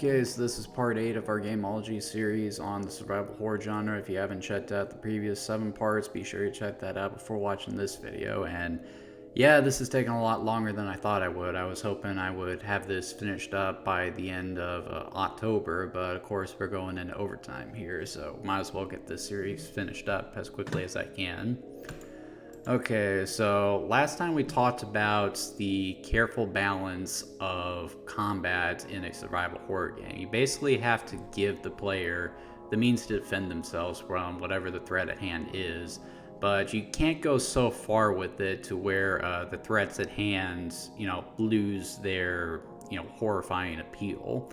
Okay, so this is part 8 of our Gameology series on the survival horror genre. If you haven't checked out the previous 7 parts, be sure to check that out before watching this video. And yeah, this is taking a lot longer than I thought I would. I was hoping I would have this finished up by the end of October, but of course we're going into overtime here, so might as well get this series finished up as quickly as I can. Okay, so last time we talked about the careful balance of combat in a survival horror game. You basically have to give the player the means to defend themselves from whatever the threat at hand is, but you can't go so far with it to where the threats at hand, lose their, horrifying appeal.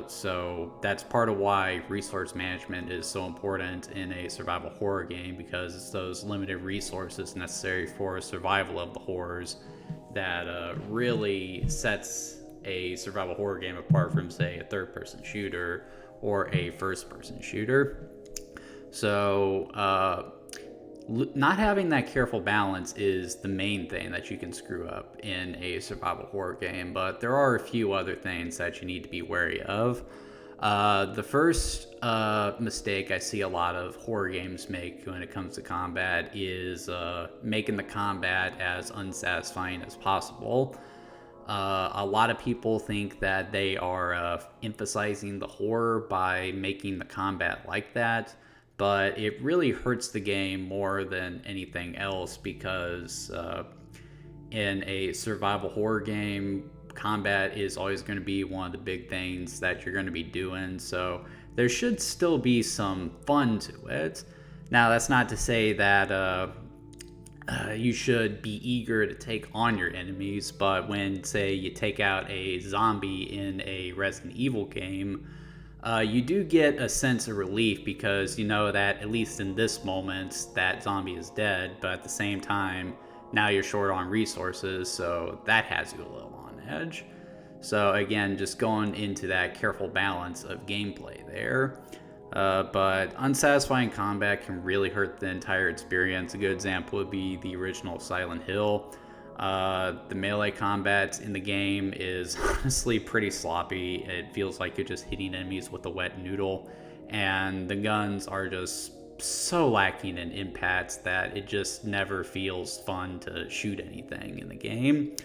So that's part of why resource management is so important in a survival horror game, because it's those limited resources necessary for survival of the horrors that really sets a survival horror game apart from, say, a third-person shooter or a first-person shooter. So not having that careful balance is the main thing that you can screw up in a survival horror game, but there are a few other things that you need to be wary of. The first mistake I see a lot of horror games make when it comes to combat is making the combat as unsatisfying as possible. A lot of people think that they are emphasizing the horror by making the combat like that, but it really hurts the game more than anything else, because in a survival horror game, combat is always going to be one of the big things that you're going to be doing, so there should still be some fun to it. Now, that's not to say that you should be eager to take on your enemies, but when, say, you take out a zombie in a Resident Evil game, you do get a sense of relief, because you know that at least in this moment that zombie is dead, but at the same time now you're short on resources, so that has you a little on edge. So again, just going into that careful balance of gameplay there. But unsatisfying combat can really hurt the entire experience. A good example would be the original Silent Hill. The melee combat in the game is honestly pretty sloppy. It feels like you're just hitting enemies with a wet noodle, and the guns are just so lacking in impacts that it just never feels fun to shoot anything in the game.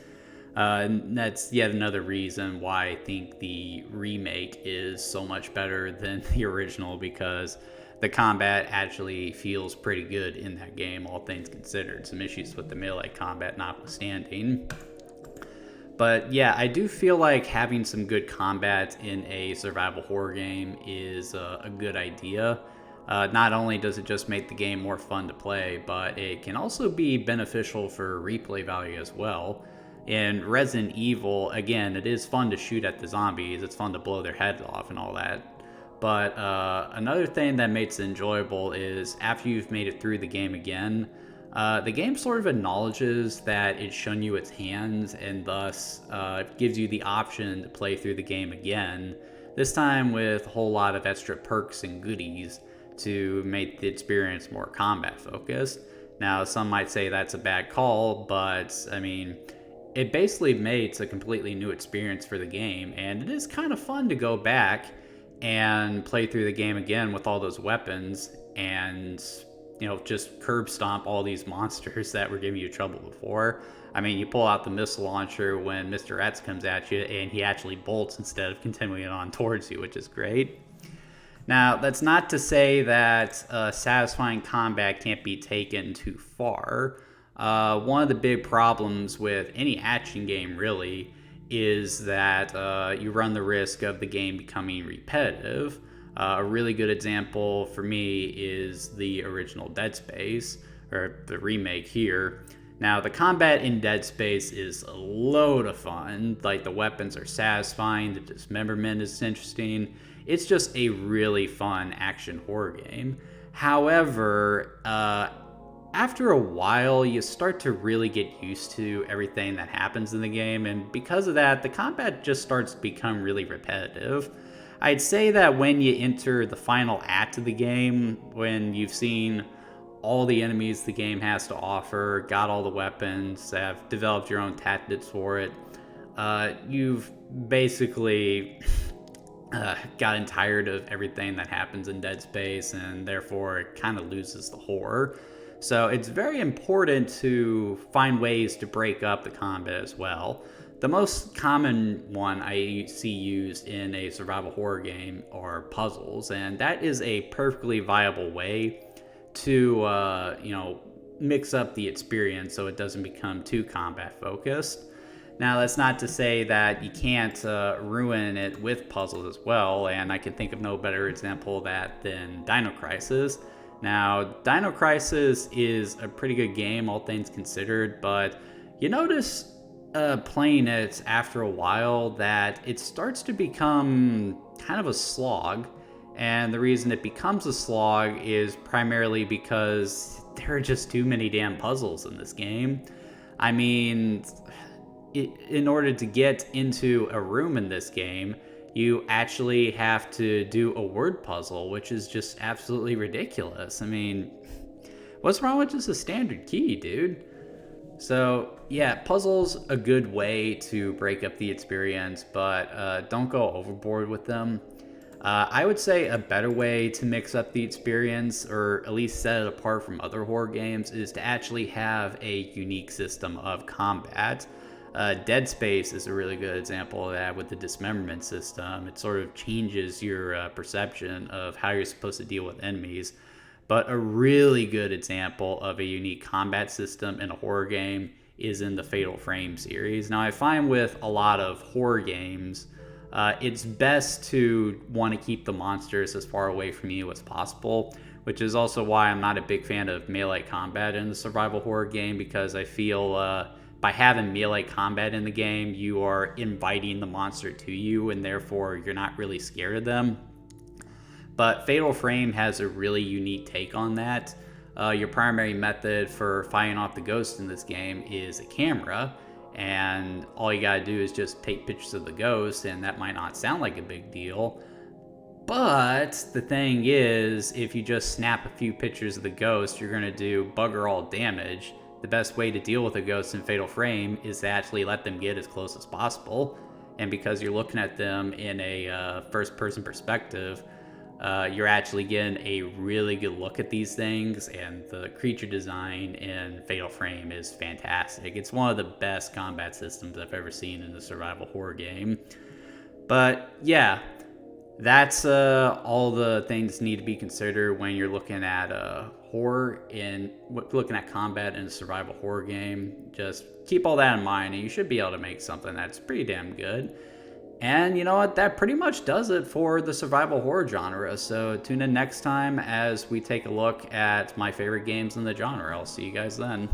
And that's yet another reason why I think the remake is so much better than the original, because the combat actually feels pretty good in that game, all things considered. Some issues with the melee combat notwithstanding. But yeah, I do feel like having some good combat in a survival horror game is a good idea. Not only does it just make the game more fun to play, but it can also be beneficial for replay value as well. In Resident Evil, again, it is fun to shoot at the zombies, it's fun to blow their heads off and all that. But another thing that makes it enjoyable is after you've made it through the game again, the game sort of acknowledges that it's shown you its hands, and thus gives you the option to play through the game again, this time with a whole lot of extra perks and goodies to make the experience more combat focused. Now, some might say that's a bad call, but I mean, it basically makes a completely new experience for the game, and it is kind of fun to go back and play through the game again with all those weapons and, just curb stomp all these monsters that were giving you trouble before. I mean, you pull out the missile launcher when Mr. X comes at you, and he actually bolts instead of continuing on towards you, which is great. Now, that's not to say that satisfying combat can't be taken too far. One of the big problems with any action game, really, is that you run the risk of the game becoming repetitive. A really good example for me is the original Dead Space, or the remake here. Now, the combat in Dead Space is a load of fun. Like, the weapons are satisfying, the dismemberment is interesting. It's just a really fun action horror game. However, after a while, you start to really get used to everything that happens in the game, and because of that, the combat just starts to become really repetitive. I'd say that when you enter the final act of the game, when you've seen all the enemies the game has to offer, got all the weapons, have developed your own tactics for it, you've basically gotten tired of everything that happens in Dead Space, and therefore it kind of loses the horror. So it's very important to find ways to break up the combat as well. The most common one I see used in a survival horror game are puzzles, and that is a perfectly viable way to, mix up the experience so it doesn't become too combat focused. Now, that's not to say that you can't ruin it with puzzles as well, and I can think of no better example of that than Dino Crisis. Now, Dino Crisis is a pretty good game, all things considered, but you notice playing it after a while that it starts to become kind of a slog. And the reason it becomes a slog is primarily because there are just too many damn puzzles in this game. I mean, in order to get into a room in this game, you actually have to do a word puzzle, which is just absolutely ridiculous. I mean, what's wrong with just a standard key, dude? So, yeah, puzzles a good way to break up the experience, but don't go overboard with them. I would say a better way to mix up the experience, or at least set it apart from other horror games, is to actually have a unique system of combat. Dead Space is a really good example of that with the dismemberment system. It sort of changes your perception of how you're supposed to deal with enemies. But a really good example of a unique combat system in a horror game is in the Fatal Frame series. Now, I find with a lot of horror games, it's best to want to keep the monsters as far away from you as possible, which is also why I'm not a big fan of melee combat in the survival horror game, because I feel by having melee combat in the game, you are inviting the monster to you, and therefore you're not really scared of them. But Fatal Frame has a really unique take on that. Your primary method for fighting off the ghost in this game is a camera, and all you gotta do is just take pictures of the ghost, and that might not sound like a big deal. But the thing is, if you just snap a few pictures of the ghost, you're gonna do bugger all damage. The best way to deal with a ghost in Fatal Frame is to actually let them get as close as possible. And because you're looking at them in a first-person perspective, you're actually getting a really good look at these things, and the creature design in Fatal Frame is fantastic. It's one of the best combat systems I've ever seen in a survival horror game. But yeah, that's all the things need to be considered when you're looking at horror and looking at combat in a survival horror game. Just keep all that in mind, and you should be able to make something that's pretty damn good. And you know what? That pretty much does it for the survival horror genre. So tune in next time as we take a look at my favorite games in the genre. I'll see you guys then.